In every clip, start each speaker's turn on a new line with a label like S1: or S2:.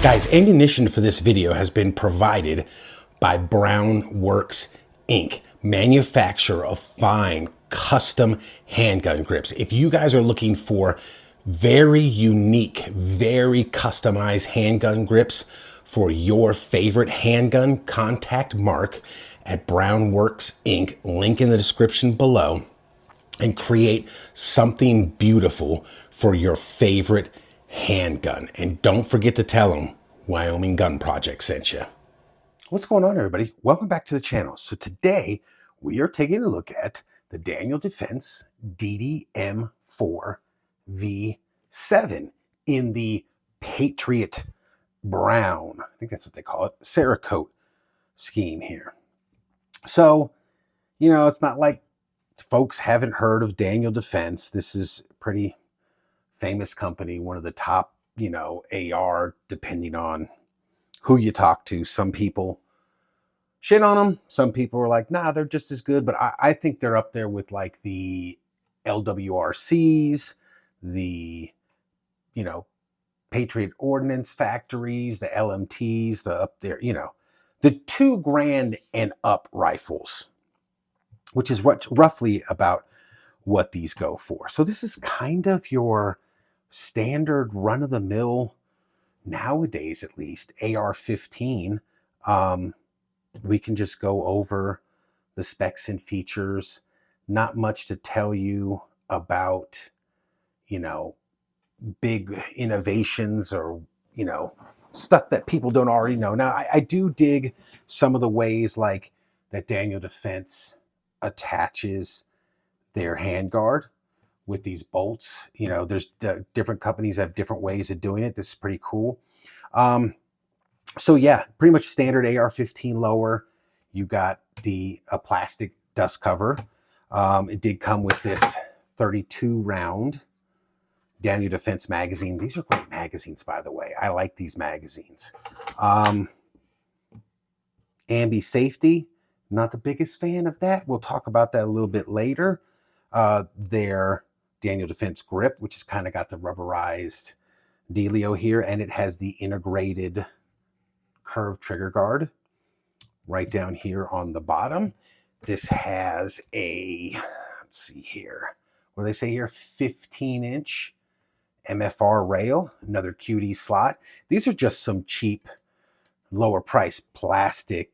S1: Guys, ammunition for this video has been provided by Browne Works Inc., manufacturer of fine custom handgun grips. If you guys are looking for very unique, very customized handgun grips for your favorite handgun, contact Mark at Browne Works Inc., link in the description below, and create something beautiful for your favorite handgun. And don't forget to tell them Wyoming Gun Project sent you. What's going on, everybody? Welcome back to the channel. So today we are taking a look at the Daniel Defense DDM4V7 in the Patriot Brown, I think that's what they call it, Cerakote scheme here. So, you know, it's not like folks haven't heard of Daniel Defense. This is a pretty famous company, one of the top, you know, AR, depending on who you talk to. Some people shit on them. Some people are like, nah, they're just as good. But I think they're up there with like the LWRCs, the, you know, Patriot Ordnance Factories, the LMTs, the up there, you know, the $2,000 and up rifles, which is roughly about what these go for. So this is kind of your standard run-of-the-mill, nowadays at least, AR-15. We can just go over the specs and features. Not much to tell you about, you know, big innovations or, you know, stuff that people don't already know. Now, I do dig some of the ways like that Daniel Defense attaches their handguard with these bolts. You know, there's different companies have different ways of doing it. This is pretty cool. So yeah, pretty much standard AR-15 lower. You got the plastic dust cover. It did come with this 32 round Daniel Defense magazine. These are great magazines, by the way. I like these magazines. Ambi safety, not the biggest fan of that. We'll talk about that a little bit later. Their Daniel Defense grip, which has kind of got the rubberized dealio here, and it has the integrated curved trigger guard right down here on the bottom. This has a, let's see here, what do they say here, 15-inch MFR rail, another QD slot. These are just some cheap, lower price plastic,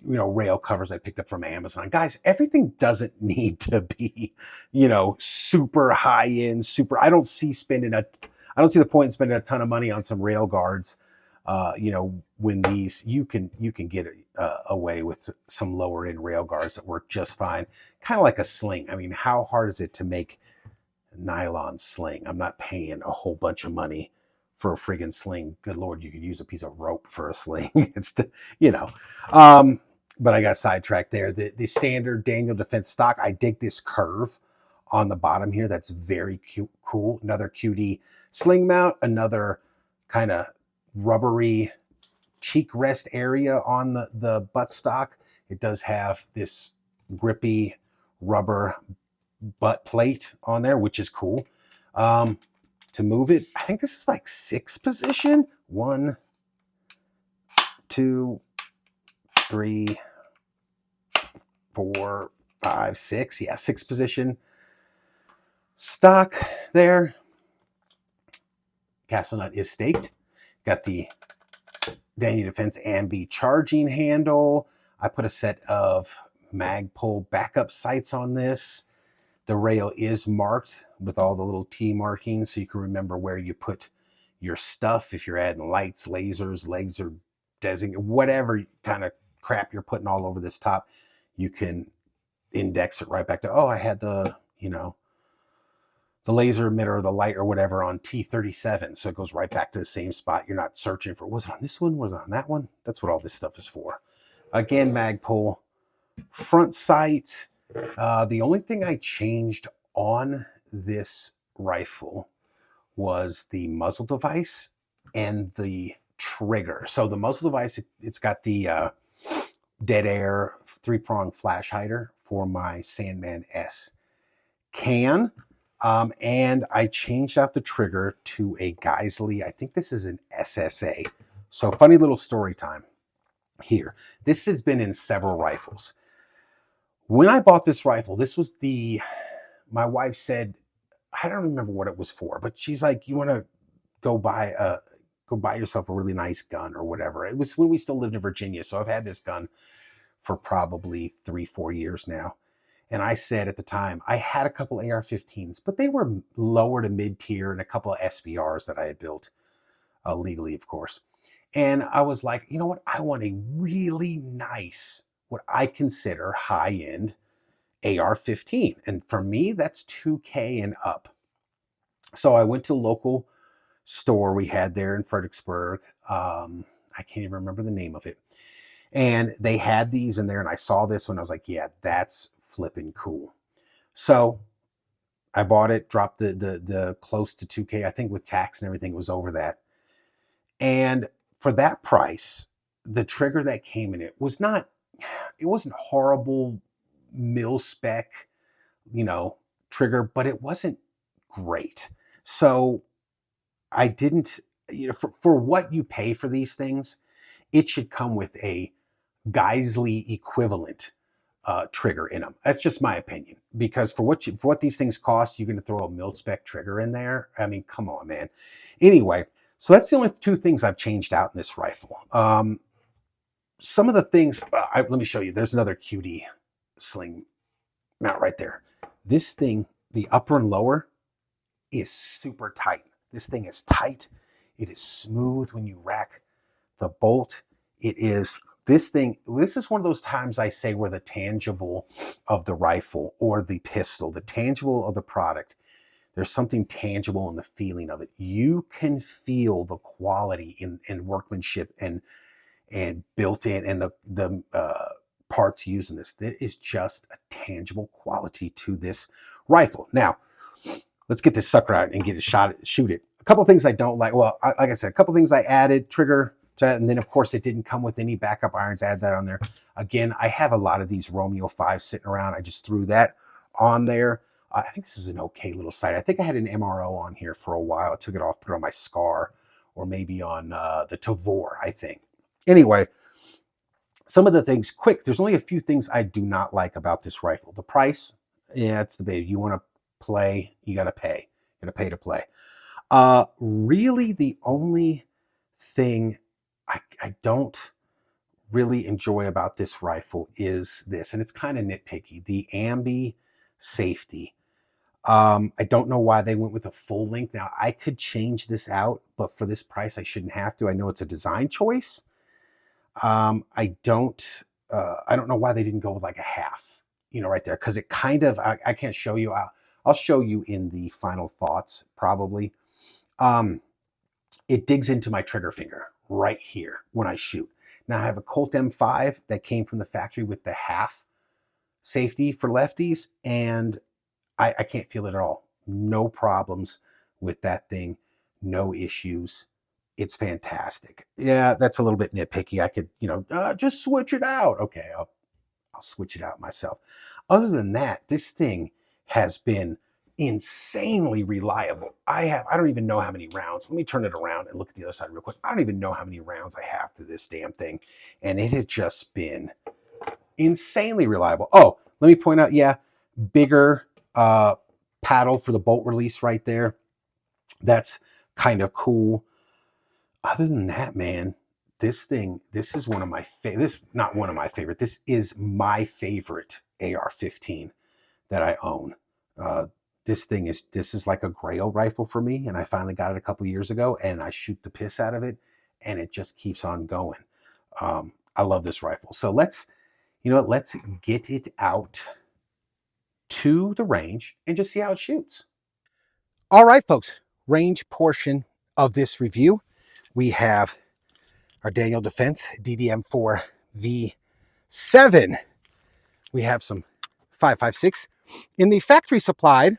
S1: you know, rail covers I picked up from Amazon. Guys, everything doesn't need to be, you know, super high end, super. I don't see the point in spending a ton of money on some rail guards. You know, when these, you can get away with some lower end rail guards that work just fine. Kind of like a sling. I mean, how hard is it to make a nylon sling? I'm not paying a whole bunch of money for a friggin' sling. Good Lord, you could use a piece of rope for a sling. It's, you know, but I got sidetracked there. The standard Daniel Defense stock, I dig this curve on the bottom here. That's very cute, cool. Another QD sling mount, another kind of rubbery cheek rest area on the buttstock. It does have this grippy rubber butt plate on there, which is cool. To move it, I think this is like 6 position. 1, 2, 3, 4, 5, 6. Yeah, 6 position stock there. Castle nut is staked. Got the Daniel Defense Ambi charging handle. I put a set of Magpul backup sights on this. The rail is marked with all the little T markings so you can remember where you put your stuff. If you're adding lights, lasers, laser designated, whatever kind of crap you're putting all over this top, you can index it right back to, oh, I had the, you know, the laser emitter or the light or whatever on T37. So it goes right back to the same spot. You're not searching for, was it on this one? Was it on that one? That's what all this stuff is for. Again, Magpul front sight. The only thing I changed on this rifle was the muzzle device and the trigger. So the muzzle device, it's got the dead air 3-prong flash hider for my Sandman S can. And I changed out the trigger to a Geisley. I think this is an SSA. So funny little story time here. This has been in several rifles. When I bought this rifle, this was my wife said, I don't remember what it was for, but she's like, you want to go buy yourself a really nice gun or whatever. It was when we still lived in Virginia. So I've had this gun for probably 3-4 years now. And I said at the time, I had a couple AR-15s, but they were lower to mid-tier, and a couple of SBRs that I had built legally, of course. And I was like, you know what? I want a really nice, what I consider high-end AR-15. And for me, that's $2K and up. So I went to the local store we had there in Fredericksburg. I can't even remember the name of it. And they had these in there, and I saw this one. I was like, yeah, that's flipping cool. So I bought it, dropped the close to 2K. I think with tax and everything, it was over that. And for that price, the trigger that came in it wasn't horrible mil spec, trigger, but it wasn't great. So I didn't, for what you pay for these things, it should come with a Geisley equivalent trigger in them. That's just my opinion, because for what these things cost, you're going to throw a mil-spec trigger in there. I mean, come on, man. Anyway, so that's the only two things I've changed out in this rifle. Some of the things, let me show you. There's another QD sling mount right there. This thing, the upper and lower, is super tight. This thing is tight. It is smooth when you rack the bolt. This is one of those times I say where the tangible of the rifle or the pistol, the tangible of the product, there's something tangible in the feeling of it. You can feel the quality in workmanship and built in, and the parts used in this. There is just a tangible quality to this rifle. Now, let's get this sucker out and get a shot at, shoot it. A couple things I don't like. Well, like I said, a couple things I added, trigger, and then of course it didn't come with any backup irons. I added that on there. Again, I have a lot of these Romeo 5 sitting around. I just threw that on there. I think this is an okay little sight. I think I had an MRO on here for a while. I took it off, put it on my Scar, or maybe on the Tavor, I think. Anyway, some of the things, quick, there's only a few things I do not like about this rifle. The price, yeah, it's the baby. You want to play, you got to pay. You got to pay to play. Really, the only thing I don't really enjoy about this rifle is this, and it's kind of nitpicky, the ambi safety. I don't know why they went with a full length. Now, I could change this out, but for this price, I shouldn't have to. I know it's a design choice. I don't know why they didn't go with like a half, right there, because it kind of, I can't show you. I'll show you in the final thoughts, probably. It digs into my trigger finger right here when I shoot. Now I have a Colt M5 that came from the factory with the half safety for lefties, and I can't feel it at all. No problems with that thing. No issues. It's fantastic. Yeah, that's a little bit nitpicky. I could, just switch it out. Okay, I'll switch it out myself. Other than that, this thing has been insanely reliable. I don't even know how many rounds. Let me turn it around and look at the other side real quick. I don't even know how many rounds I have to this damn thing. And it has just been insanely reliable. Oh, let me point out, yeah, bigger paddle for the bolt release right there. That's kind of cool. Other than that, man, this is one of my favorite. Not one of my favorite. This is my favorite AR-15 that I own. This is like a grail rifle for me, and I finally got it a couple years ago, and I shoot the piss out of it, and it just keeps on going. I love this rifle. So let's get it out to the range and just see how it shoots. All right, folks, range portion of this review. We have our Daniel Defense DDM4V7. We have some 5.56 in the factory supplied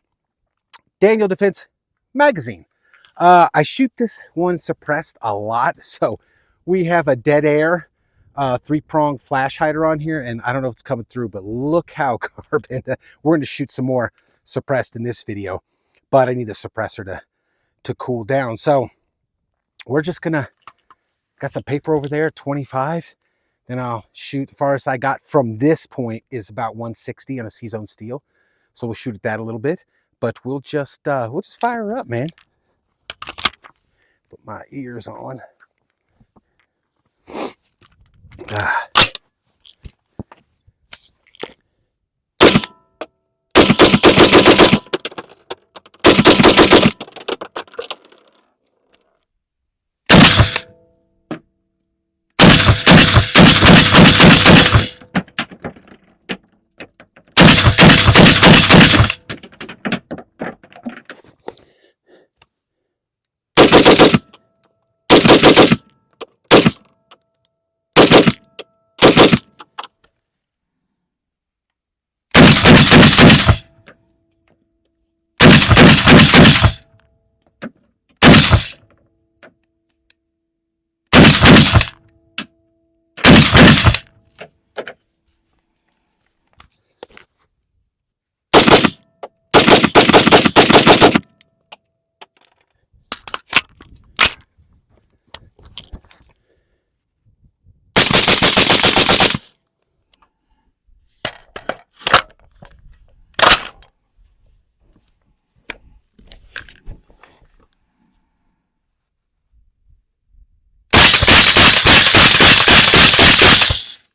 S1: Daniel Defense magazine. I shoot this one suppressed a lot, so we have a dead air 3-prong flash hider on here, and I don't know if it's coming through, but look how carbon. We're going to shoot some more suppressed in this video. but I need the suppressor to cool down. So we're just gonna, got some paper over there, 25. Then I'll shoot. The farthest I got from this point is about 160 on a C-zone steel. So we'll shoot at that a little bit, but we'll just fire her up, man. Put my ears on. Ah.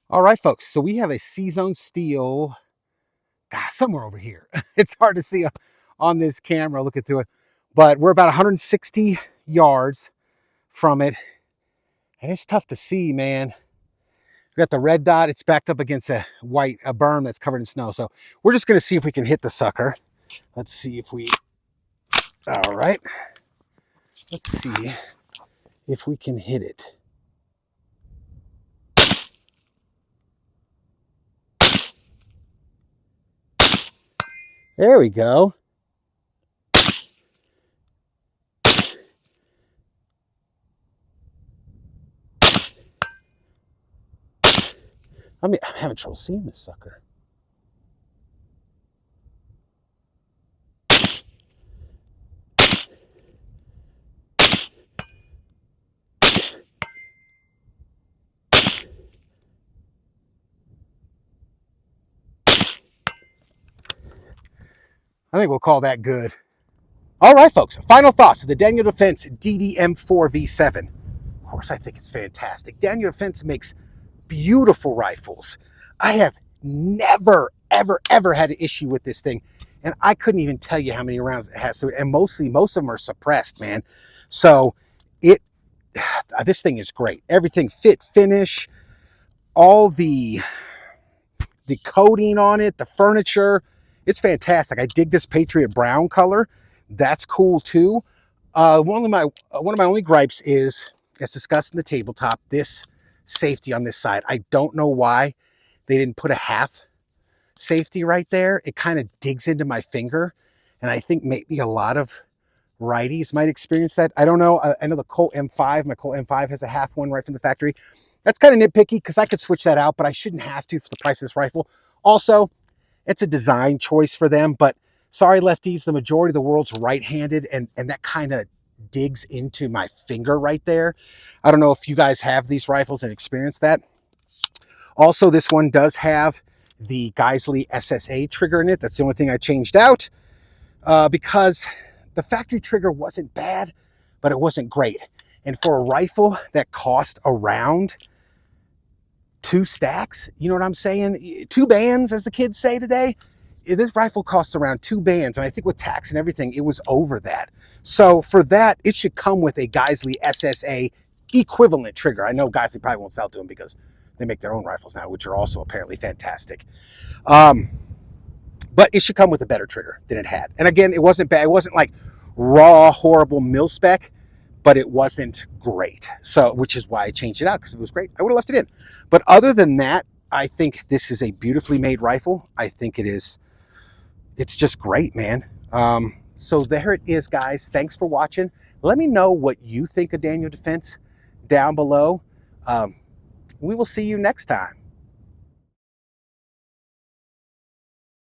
S1: All right, folks, so we have a C-zone steel somewhere over here. It's hard to see on this camera looking through it, but we're about 160 yards from it, and it's tough to see, man. We got the red dot. It's backed up against a berm that's covered in snow. So we're just going to see if we can hit the sucker. Let's see if we, all right. Let's see if we can hit it. There we go. I'm having trouble seeing this sucker. I think we'll call that good. All right, folks, final thoughts of the Daniel Defense DDM4V7. Of course, I think it's fantastic. Daniel Defense makes beautiful rifles. I have never, ever, ever had an issue with this thing. And I couldn't even tell you how many rounds it has to it. And most of them are suppressed, man. So this thing is great. Everything fit, finish, all the coating on it, the furniture. It's fantastic. I dig this Patriot Brown color. That's cool too. One of my only gripes is, as discussed in the tabletop, this safety on this side. I don't know why they didn't put a half safety right there. It kind of digs into my finger, and I think maybe a lot of righties might experience that. I don't know. I know the Colt M5, my Colt M5 has a half one right from the factory. That's kind of nitpicky because I could switch that out, but I shouldn't have to for the price of this rifle. Also, it's a design choice for them, but sorry, lefties, the majority of the world's right-handed, and that kind of digs into my finger right there. I don't know if you guys have these rifles and experience that. Also, this one does have the Geisley SSA trigger in it. That's the only thing I changed out because the factory trigger wasn't bad, but it wasn't great. And for a rifle that cost around 2 stacks, you know what I'm saying? 2 bands, as the kids say today. This rifle costs around 2 bands, and I think with tax and everything, it was over that. So for that, it should come with a Geisley SSA equivalent trigger. I know Geisley probably won't sell to them because they make their own rifles now, which are also apparently fantastic. But it should come with a better trigger than it had. And again, it wasn't bad. It wasn't like raw, horrible mil spec, but it wasn't great. So, which is why I changed it out, because if it was great, I would have left it in. But other than that, I think this is a beautifully made rifle. I think it is, it's just great, man. So there it is, guys. Thanks for watching. Let me know what you think of Daniel Defense down below. We will see you next time.